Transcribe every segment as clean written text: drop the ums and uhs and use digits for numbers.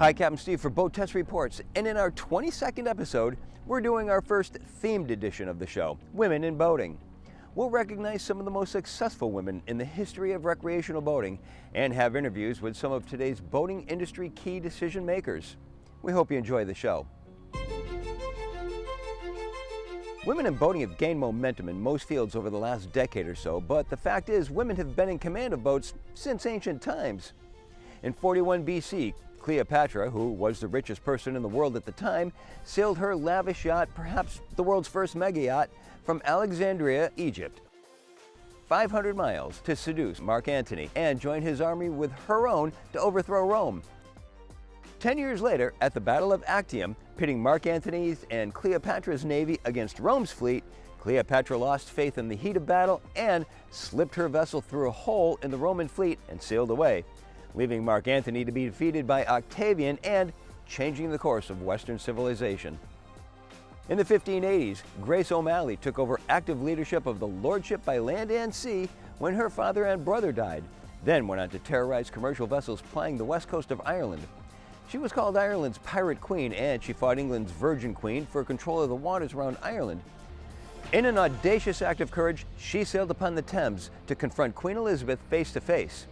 Hi, Captain Steve for Boat Test Reports, and in our 22nd episode, we're doing our first themed edition of the show, Women in Boating. We'll recognize some of the most successful women in the history of recreational boating and have interviews with some of today's boating industry key decision makers. We hope you enjoy the show. Women in boating have gained momentum in most fields over the last decade or so, but the fact is women have been in command of boats since ancient times. In 41 BC, Cleopatra, who was the richest person in the world at the time, sailed her lavish yacht, perhaps the world's first mega yacht, from Alexandria, Egypt, 500 miles to seduce Mark Antony and join his army with her own to overthrow Rome. 10 years later, at the Battle of Actium, pitting Mark Antony's and Cleopatra's navy against Rome's fleet, Cleopatra lost faith in the heat of battle and slipped her vessel through a hole in the Roman fleet and sailed away, leaving Mark Antony to be defeated by Octavian and changing the course of Western civilization. In the 1580s, Grace O'Malley took over active leadership of the lordship by land and sea when her father and brother died, then went on to terrorize commercial vessels plying the west coast of Ireland. She was called Ireland's Pirate Queen, and she fought England's Virgin Queen for control of the waters around Ireland. In an audacious act of courage, she sailed upon the Thames to confront Queen Elizabeth face to face.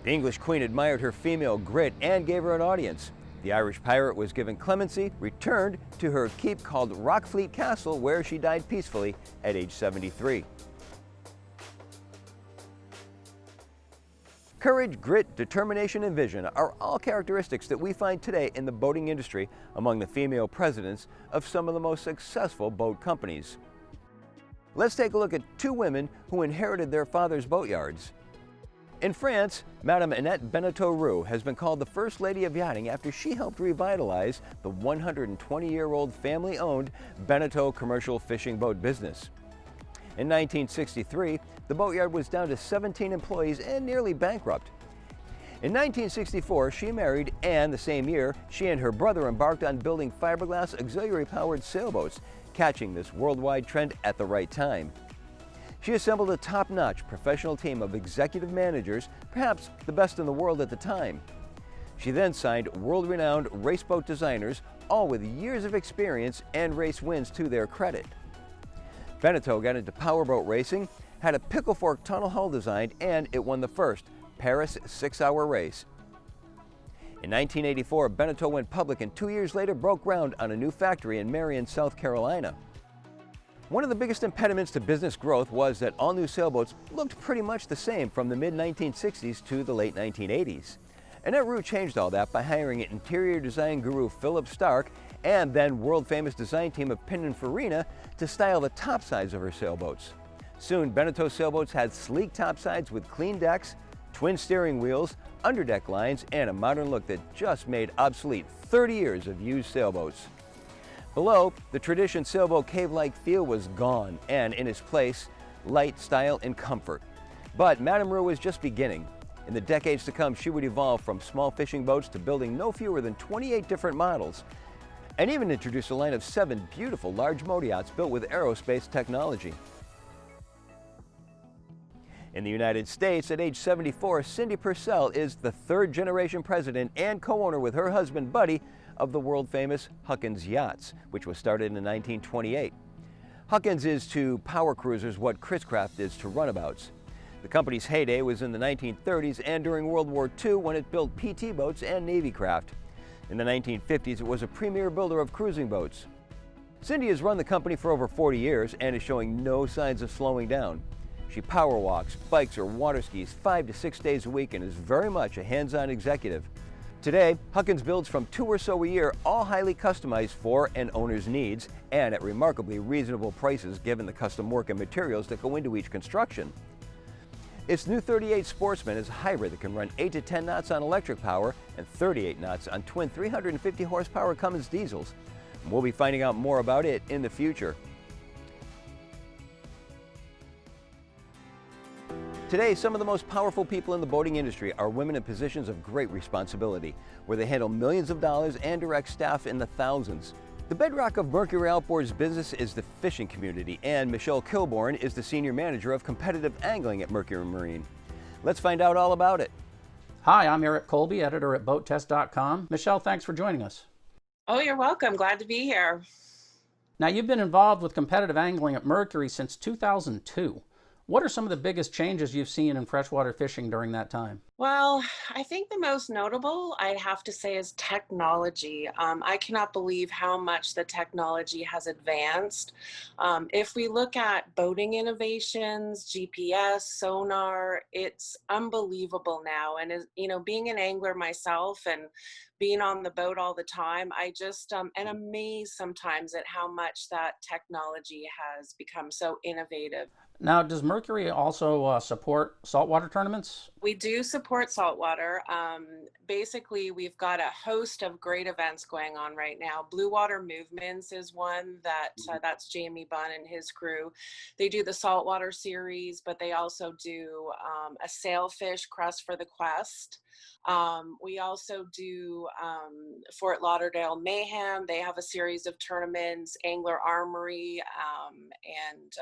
The English Queen admired her female grit and gave her an audience. The Irish pirate was given clemency, returned to her keep called Rockfleet Castle, where she died peacefully at age 73. Courage, grit, determination, and vision are all characteristics that we find today in the boating industry among the female presidents of some of the most successful boat companies. Let's take a look at two women who inherited their father's boatyards. In France, Madame Annette Beneteau-Roux has been called the First Lady of Yachting after she helped revitalize the 120-year-old family-owned Beneteau commercial fishing boat business. In 1963, the boatyard was down to 17 employees and nearly bankrupt. In 1964, she married, and the same year, she and her brother embarked on building fiberglass auxiliary-powered sailboats, catching this worldwide trend at the right time. She assembled a top-notch professional team of executive managers, perhaps the best in the world at the time. She then signed world-renowned race boat designers, all with years of experience and race wins to their credit. Beneteau got into powerboat racing, had a pickle fork tunnel hull designed, and it won the first Paris 6-hour race. In 1984, Beneteau went public and 2 years later broke ground on a new factory in Marion, South Carolina. One of the biggest impediments to business growth was that all new sailboats looked pretty much the same from the mid-1960s to the late 1980s. Annette Roux changed all that by hiring an interior design guru Philip Stark and then world-famous design team of Pininfarina to style the topsides of her sailboats. Soon, Beneteau sailboats had sleek topsides with clean decks, twin steering wheels, underdeck lines, and a modern look that just made obsolete 30 years of used sailboats. Below, the traditional sailboat cave-like feel was gone, and in its place, light, style, and comfort. But Madame Roux was just beginning. In the decades to come, she would evolve from small fishing boats to building no fewer than 28 different models, and even introduce a line of 7 beautiful large motor yachts built with aerospace technology. In the United States, at age 74, Cindy Purcell is the third-generation president and co-owner with her husband, Buddy, of the world-famous Huckins Yachts, which was started in 1928. Huckins is to power cruisers what Chris-Craft is to runabouts. The company's heyday was in the 1930s and during World War II when it built PT boats and Navy craft. In the 1950s, it was a premier builder of cruising boats. Cindy has run the company for over 40 years and is showing no signs of slowing down. She power walks, bikes, or water skis 5 to 6 days a week and is very much a hands-on executive. Today, Huckins builds from 2 or so a year, all highly customized for an owner's needs and at remarkably reasonable prices given the custom work and materials that go into each construction. Its new 38 Sportsman is a hybrid that can run 8 to 10 knots on electric power and 38 knots on twin 350 horsepower Cummins diesels. And we'll be finding out more about it in the future. Today, some of the most powerful people in the boating industry are women in positions of great responsibility, where they handle millions of dollars and direct staff in the thousands. The bedrock of Mercury Outboard's business is the fishing community, and Michelle Kilborn is the senior manager of competitive angling at Mercury Marine. Let's find out all about it. Hi, I'm Eric Colby, editor at BoatTEST.com. Michelle, thanks for joining us. Oh, you're welcome. Glad to be here. Now, you've been involved with competitive angling at Mercury since 2002. What are some of the biggest changes you've seen in freshwater fishing during that time? Well, I think the most notable, I'd have to say, is technology. I cannot believe how much the technology has advanced. If we look at boating innovations, GPS, sonar, it's unbelievable now. And, being an angler myself and being on the boat all the time, I just am amazed sometimes at how much that technology has become so innovative. Now, does Mercury also support saltwater tournaments? We do support saltwater. Basically, we've got a host of great events going on right now. Blue Water Movements is one that's Jamie Bunn and his crew. They do the saltwater series, but they also do a sailfish Crest for the Quest. We also do Fort Lauderdale Mayhem. They have a series of tournaments, Angler Armory, and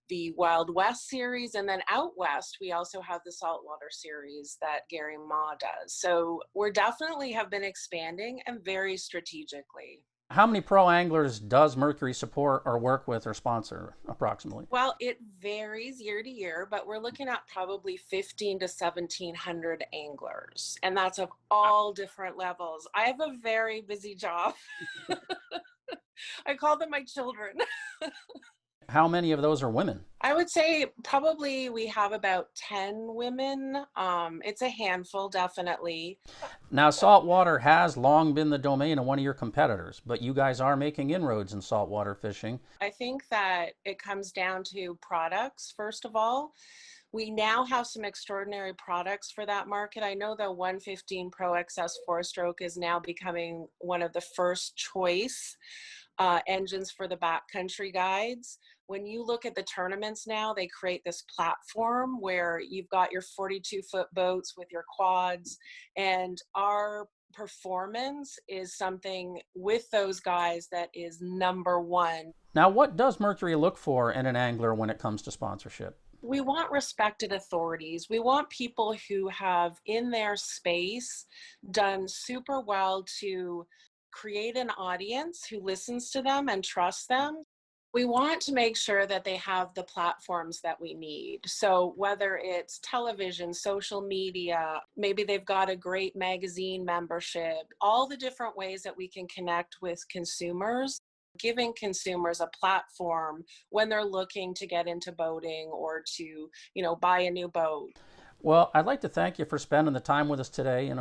the Wild West series, and then out west we also have the saltwater series that Gary Ma does. So we're definitely have been expanding and very strategically. How many pro anglers does Mercury support or work with or sponsor approximately? Well, it varies year to year, but we're looking at probably 15 to 1700 anglers, and that's of all different levels. I have a very busy job. I call them my children. How many of those are women? I would say probably we have about 10 women. It's a handful, definitely. Now, saltwater has long been the domain of one of your competitors, but you guys are making inroads in saltwater fishing. I think that it comes down to products, first of all. We now have some extraordinary products for that market. I know the 115 Pro XS 4-stroke is now becoming one of the first choice engines for the backcountry guides. When you look at the tournaments now, they create this platform where you've got your 42-foot boats with your quads, and our performance is something with those guys that is number one. Now, what does Mercury look for in an angler when it comes to sponsorship? We want respected authorities. We want people who have in their space done super well to create an audience who listens to them and trusts them. We want to make sure that they have the platforms that we need. So whether it's television, social media, maybe they've got a great magazine membership, all the different ways that we can connect with consumers, giving consumers a platform when they're looking to get into boating or to, buy a new boat. Well, I'd like to thank you for spending the time with us today.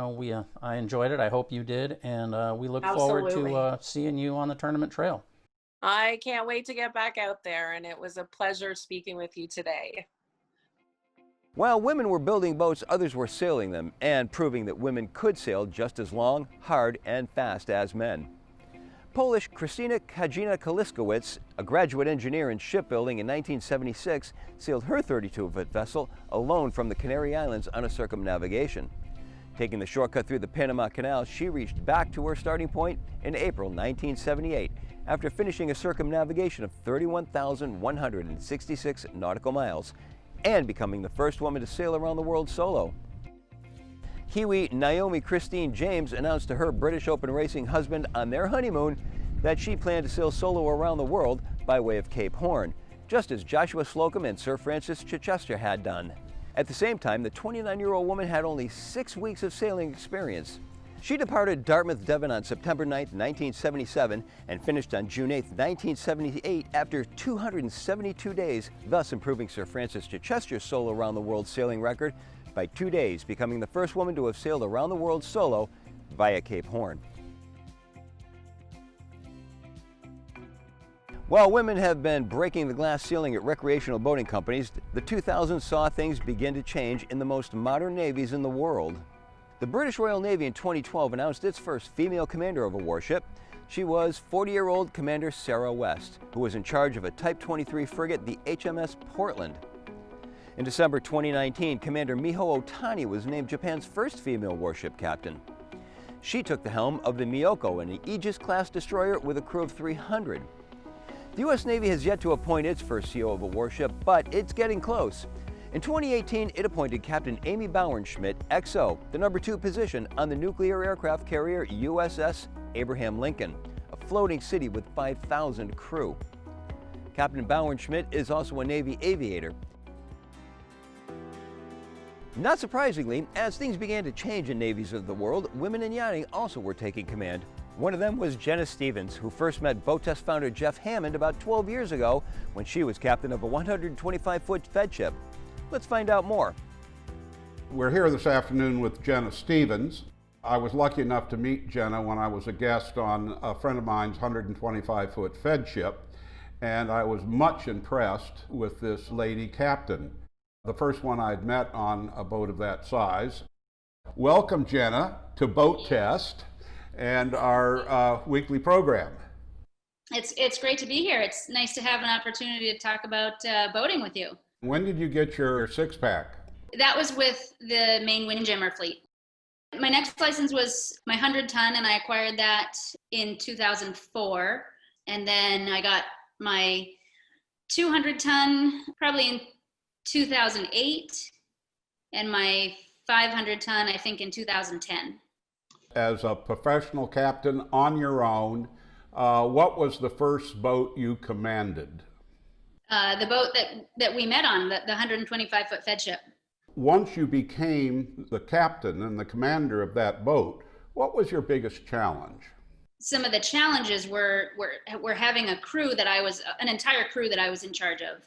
I enjoyed it. I hope you did. And we look forward to seeing you on the tournament trail. I can't wait to get back out there, and it was a pleasure speaking with you today. While women were building boats, others were sailing them and proving that women could sail just as long, hard, and fast as men. Polish Krystyna Kajina-Kaliskowicz, a graduate engineer in shipbuilding in 1976, sailed her 32-foot vessel alone from the Canary Islands on a circumnavigation. Taking the shortcut through the Panama Canal, she reached back to her starting point in April 1978 after finishing a circumnavigation of 31,166 nautical miles and becoming the first woman to sail around the world solo. Kiwi Naomi Christine James announced to her British Open racing husband on their honeymoon that she planned to sail solo around the world by way of Cape Horn, just as Joshua Slocum and Sir Francis Chichester had done. At the same time, the 29-year-old woman had only 6 weeks of sailing experience. She departed Dartmouth, Devon on September 9, 1977 and finished on June 8, 1978 after 272 days, thus improving Sir Francis Chichester's solo around the world sailing record by 2 days, becoming the first woman to have sailed around the world solo via Cape Horn. While women have been breaking the glass ceiling at recreational boating companies, the 2000s saw things begin to change in the most modern navies in the world. The British Royal Navy in 2012 announced its first female commander of a warship. She was 40-year-old Commander Sarah West, who was in charge of a Type 23 frigate, the HMS Portland. In December 2019, Commander Miho Otani was named Japan's first female warship captain. She took the helm of the Miyoko, an Aegis-class destroyer with a crew of 300. The U.S. Navy has yet to appoint its first CO of a warship, but it's getting close. In 2018, it appointed Captain Amy Bauernschmidt, XO, the #2 position on the nuclear aircraft carrier USS Abraham Lincoln, a floating city with 5,000 crew. Captain Bauernschmidt is also a Navy aviator. Not surprisingly, as things began to change in navies of the world, women in yachting also were taking command. One of them was Jenna Stevens, who first met Boat Test founder Jeff Hammond about 12 years ago when she was captain of a 125-foot Fed ship. Let's find out more. We're here this afternoon with Jenna Stevens. I was lucky enough to meet Jenna when I was a guest on a friend of mine's 125-foot Fed ship, and I was much impressed with this lady captain, the first one I'd met on a boat of that size. Welcome, Jenna, to Boat Test and our weekly program. It's great to be here. It's nice to have an opportunity to talk about boating with you. When did you get your six-pack? That was with the Maine Windjammer fleet. My next license was my 100-ton, and I acquired that in 2004. And then I got my 200-ton probably in 2008, and my 500-ton I think in 2010. As a professional captain on your own, what was the first boat you commanded? The boat that we met on, the 125-foot Fed ship. Once you became the captain and the commander of that boat, what was your biggest challenge? Some of the challenges were having a crew that an entire crew that I was in charge of.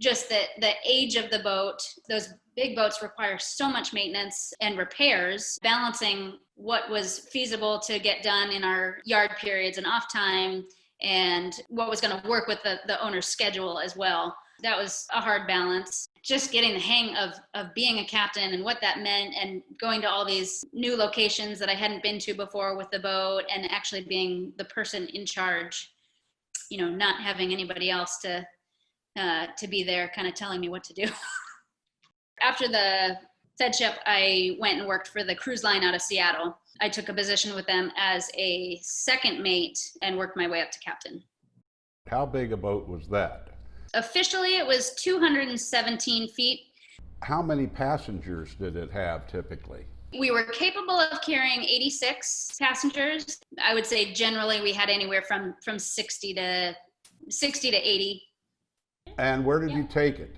Just the age of the boat, those big boats require so much maintenance and repairs, balancing what was feasible to get done in our yard periods and off time, and what was going to work with the owner's schedule as well. That was a hard balance. Just getting the hang of being a captain and what that meant, and going to all these new locations that I hadn't been to before with the boat, and actually being the person in charge, not having anybody else to be there kind of telling me what to do. After the Fed ship, I went and worked for the cruise line out of Seattle. I took a position with them as a second mate and worked my way up to captain. How big a boat was that? Officially, it was 217 feet. How many passengers did it have typically? We were capable of carrying 86 passengers. I would say generally we had anywhere from 60 to 80. And where did you take it?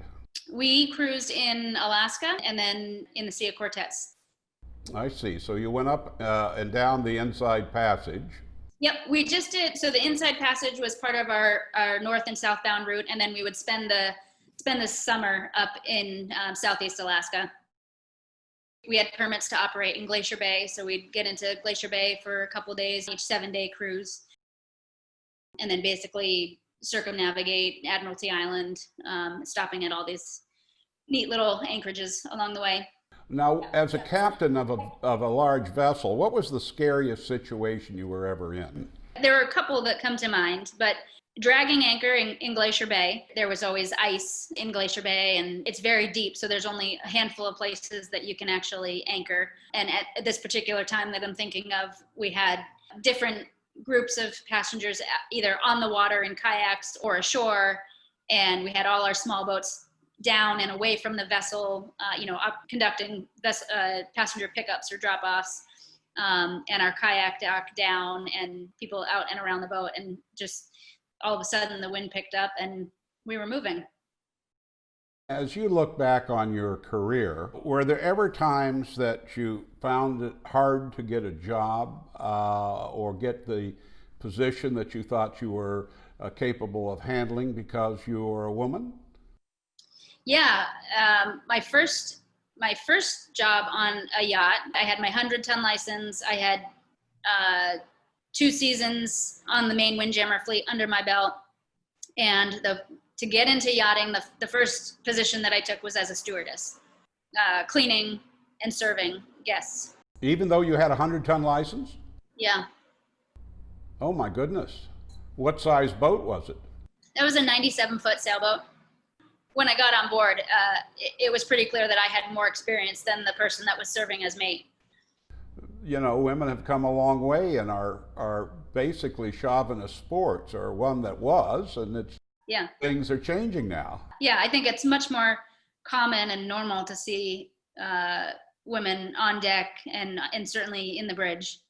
We cruised in Alaska and then in the Sea of Cortez. I see. So you went up and down the inside passage. Yep, we just did. So the inside passage was part of our north and southbound route, and then we would spend the summer up in Southeast Alaska. We had permits to operate in Glacier Bay, so we'd get into Glacier Bay for a couple days, each 7-day cruise, and then basically circumnavigate Admiralty Island, stopping at all these neat little anchorages along the way. Now, as a captain of a large vessel, what was the scariest situation you were ever in? There are a couple that come to mind, but dragging anchor in Glacier Bay, there was always ice in Glacier Bay, and it's very deep, so there's only a handful of places that you can actually anchor. And at this particular time that I'm thinking of, we had different groups of passengers either on the water in kayaks or ashore, and we had all our small boats down and away from the vessel, conducting passenger pickups or drop-offs, and our kayak dock down and people out and around the boat, and just all of a sudden the wind picked up and we were moving. As you look back on your career, were there ever times that you found it hard to get a job or get the position that you thought you were capable of handling because you were a woman? Yeah, my first job on a yacht, I had my 100-ton license. I had 2 seasons on the Maine Windjammer fleet under my belt, and to get into yachting, the first position that I took was as a stewardess, cleaning and serving guests. Even though you had a 100-ton license? Yeah. Oh my goodness. What size boat was it? That was a 97-foot sailboat. When I got on board, it was pretty clear that I had more experience than the person that was serving as mate. You know, women have come a long way and are basically chauvinist sports, or one that was, and it's, yeah, things are changing now. Yeah, I think it's much more common and normal to see women on deck and certainly in the bridge.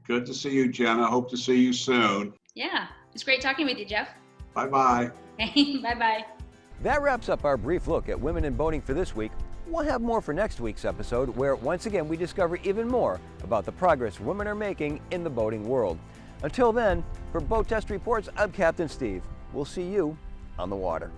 Good to see you, Jenna. Hope to see you soon. Yeah, it's great talking with you, Jeff. Bye-bye. Bye-bye. That wraps up our brief look at women in boating for this week. We'll have more for next week's episode, where once again we discover even more about the progress women are making in the boating world. Until then, for Boat Test Reports, I'm Captain Steve. We'll see you on the water.